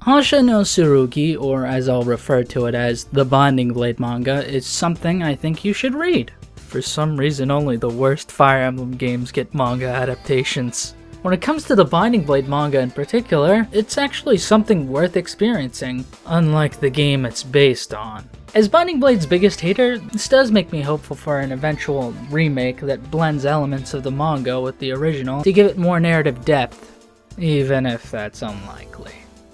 Hasha no Tsurugi, or as I'll refer to it as the Binding Blade manga, is something I think you should read. For some reason only the worst Fire Emblem games get manga adaptations. When it comes to the Binding Blade manga in particular, it's actually something worth experiencing, unlike the game it's based on. As Binding Blade's biggest hater, this does make me hopeful for an eventual remake that blends elements of the manga with the original to give it more narrative depth, even if that's unlikely.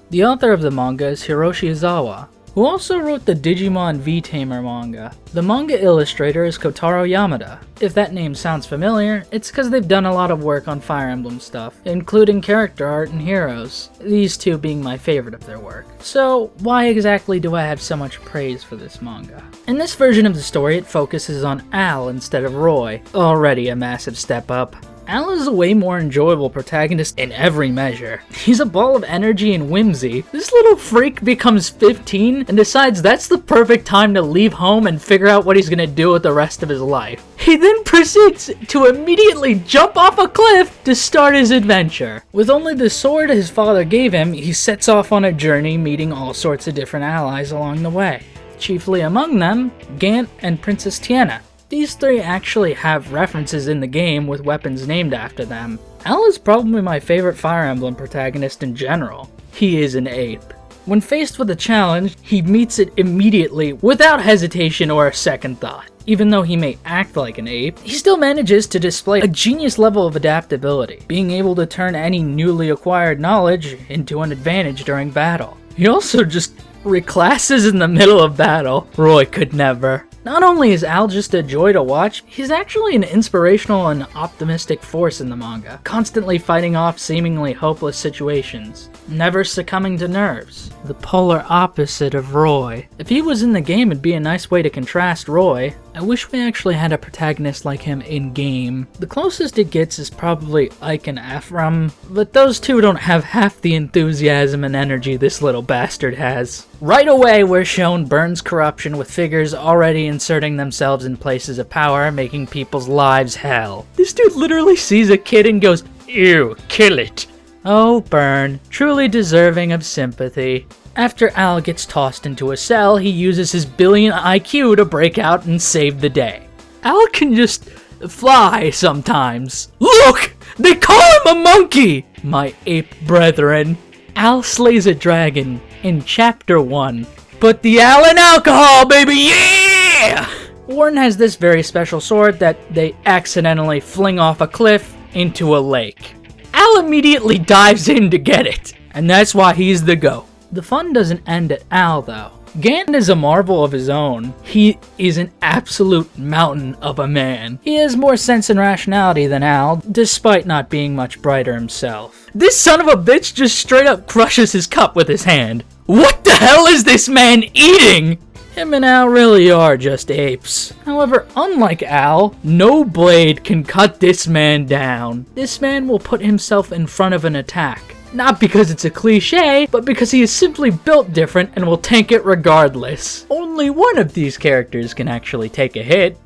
The author of the manga is Hiroshi Izawa, who also wrote the Digimon V-Tamer manga. The manga illustrator is Kotaro Yamada. If that name sounds familiar, it's because they've done a lot of work on Fire Emblem stuff, including character art and heroes, these two being my favorite of their work. So why exactly do I have so much praise for this manga? In this version of the story, it focuses on Al instead of Roy, already a massive step up. Al is a way more enjoyable protagonist in every measure. He's a ball of energy and whimsy. This little freak becomes 15 and decides that's the perfect time to leave home and figure out what he's gonna do with the rest of his life. He then proceeds to immediately jump off a cliff to start his adventure. With only the sword his father gave him, he sets off on a journey meeting all sorts of different allies along the way. Chiefly among them, Gant and Princess Tiana. These three actually have references in the game with weapons named after them. Al is probably my favorite Fire Emblem protagonist in general. He is an ape. When faced with a challenge, he meets it immediately without hesitation or a second thought. Even though he may act like an ape, he still manages to display a genius level of adaptability, being able to turn any newly acquired knowledge into an advantage during battle. He also just reclasses in the middle of battle. Roy could never. Not only is Al just a joy to watch, he's actually an inspirational and optimistic force in the manga, constantly fighting off seemingly hopeless situations, never succumbing to nerves. The polar opposite of Roy. If he was in the game, it'd be a nice way to contrast Roy. I wish we actually had a protagonist like him in-game. The closest it gets is probably Ike and Ephraim, but those two don't have half the enthusiasm and energy this little bastard has. Right away, we're shown Byrne's corruption with figures already inserting themselves in places of power, making people's lives hell. This dude literally sees a kid and goes, "Ew, kill it." Oh, Byrne, truly deserving of sympathy. After Al gets tossed into a cell, he uses his billion IQ to break out and save the day. Al can just fly sometimes. Look! They call him a monkey! My ape brethren. Al slays a dragon in Chapter 1. Put the Al in alcohol, baby, yeah! Warren has this very special sword that they accidentally fling off a cliff into a lake. Al immediately dives in to get it, and that's why he's the GOAT. The fun doesn't end at Al, though. Gant is a marvel of his own. He is an absolute mountain of a man. He has more sense and rationality than Al, despite not being much brighter himself. This son of a bitch just straight up crushes his cup with his hand. What the hell is this man eating? Him and Al really are just apes. However, unlike Al, no blade can cut this man down. This man will put himself in front of an attack. Not because it's a cliche, but because he is simply built different and will tank it regardless. Only one of these characters can actually take a hit.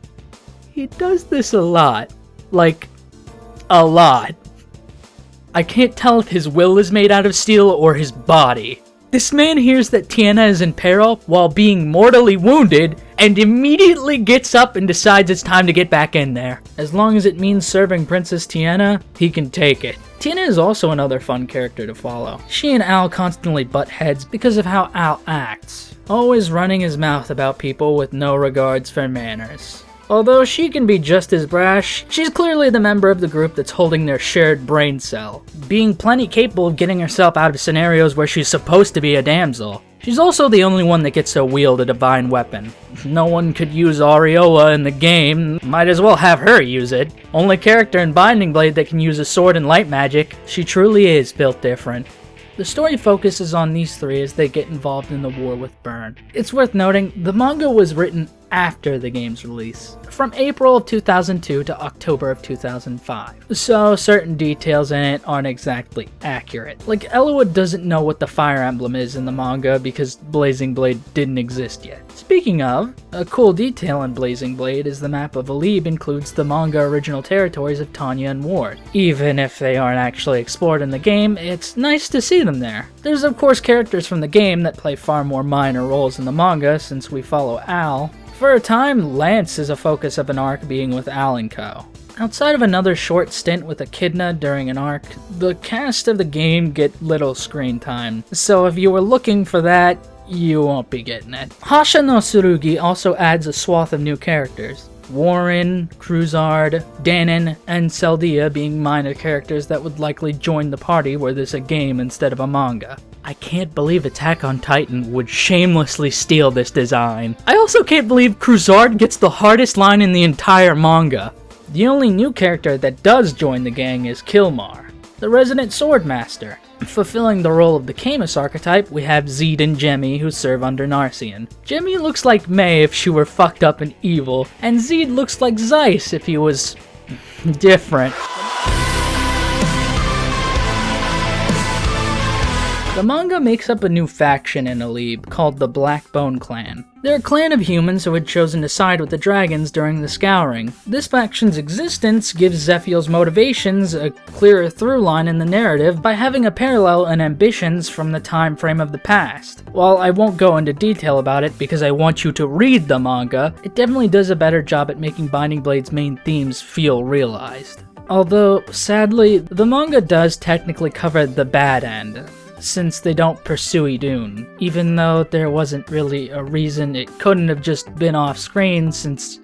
He does this a lot. Like, a lot. I can't tell if his will is made out of steel or his body. This man hears that Tiana is in peril while being mortally wounded and immediately gets up and decides it's time to get back in there. As long as it means serving Princess Tiana, he can take it. Tiana is also another fun character to follow. She and Al constantly butt heads because of how Al acts, always running his mouth about people with no regards for manners. Although she can be just as brash, she's clearly the member of the group that's holding their shared brain cell, being plenty capable of getting herself out of scenarios where she's supposed to be a damsel. She's also the only one that gets to wield a divine weapon. No one could use Aureola in the game, might as well have her use it. Only character in Binding Blade that can use a sword and light magic. She truly is built different. The story focuses on these three as they get involved in the war with Byrne. It's worth noting, the manga was written after the game's release, from April of 2002 to October of 2005. So certain details in it aren't exactly accurate. Like, Elwood doesn't know what the Fire Emblem is in the manga because Blazing Blade didn't exist yet. Speaking of, a cool detail in Blazing Blade is the map of Alib includes the manga original territories of Tanya and Ward. Even if they aren't actually explored in the game, it's nice to see them there. There's of course characters from the game that play far more minor roles in the manga since we follow Al. For a time, Lance is a focus of an arc being with Al and co. Outside of another short stint with Echidna during an arc, the cast of the game get little screen time, so if you were looking for that, you won't be getting it. Hasha no Tsurugi also adds a swath of new characters. Warren, Cruzard, Danon, and Seldia being minor characters that would likely join the party were this a game instead of a manga. I can't believe Attack on Titan would shamelessly steal this design. I also can't believe Cruzard gets the hardest line in the entire manga. The only new character that does join the gang is Kilmar, the resident swordmaster. Fulfilling the role of the Camus archetype, we have Zeed and Jemmy who serve under Narcian. Jemmy looks like May if she were fucked up and evil, and Zeed looks like Zeiss if he was different. The manga makes up a new faction in Alib called the Blackbone Clan. They're a clan of humans who had chosen to side with the dragons during the Scouring. This faction's existence gives Zephiel's motivations a clearer through line in the narrative by having a parallel in ambitions from the time frame of the past. While I won't go into detail about it because I want you to read the manga, it definitely does a better job at making Binding Blade's main themes feel realized. Although, sadly, the manga does technically cover the bad end, since they don't pursue Idun, even though there wasn't really a reason it couldn't have just been off screen since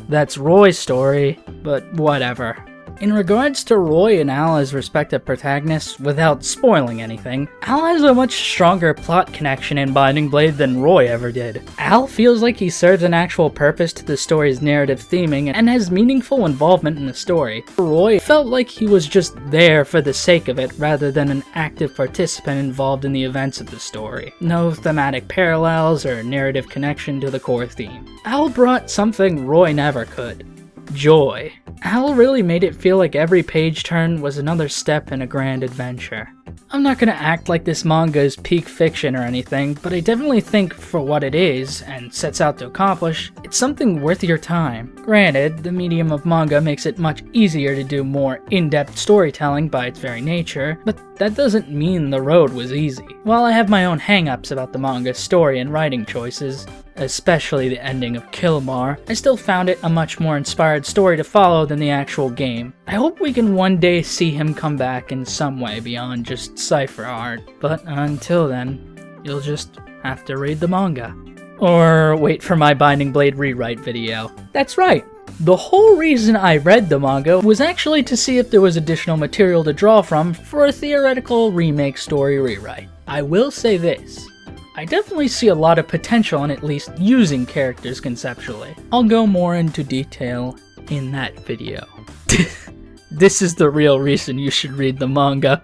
that's Roy's story, but whatever. In regards to Roy and Al as respective protagonists, without spoiling anything, Al has a much stronger plot connection in Binding Blade than Roy ever did. Al feels like he serves an actual purpose to the story's narrative theming and has meaningful involvement in the story. Roy felt like he was just there for the sake of it rather than an active participant involved in the events of the story. No thematic parallels or narrative connection to the core theme. Al brought something Roy never could: joy. Al really made it feel like every page turn was another step in a grand adventure. I'm not gonna act like this manga is peak fiction or anything, but I definitely think for what it is, and sets out to accomplish, it's something worth your time. Granted, the medium of manga makes it much easier to do more in-depth storytelling by its very nature, but that doesn't mean the road was easy. While I have my own hang-ups about the manga's story and writing choices, especially the ending of Kilmar, I still found it a much more inspired story to follow than the actual game. I hope we can one day see him come back in some way beyond just cipher art, but until then, you'll just have to read the manga. Or wait for my Binding Blade rewrite video. That's right! The whole reason I read the manga was actually to see if there was additional material to draw from for a theoretical remake story rewrite. I will say this: I definitely see a lot of potential in at least using characters conceptually. I'll go more into detail in that video. This is the real reason you should read the manga.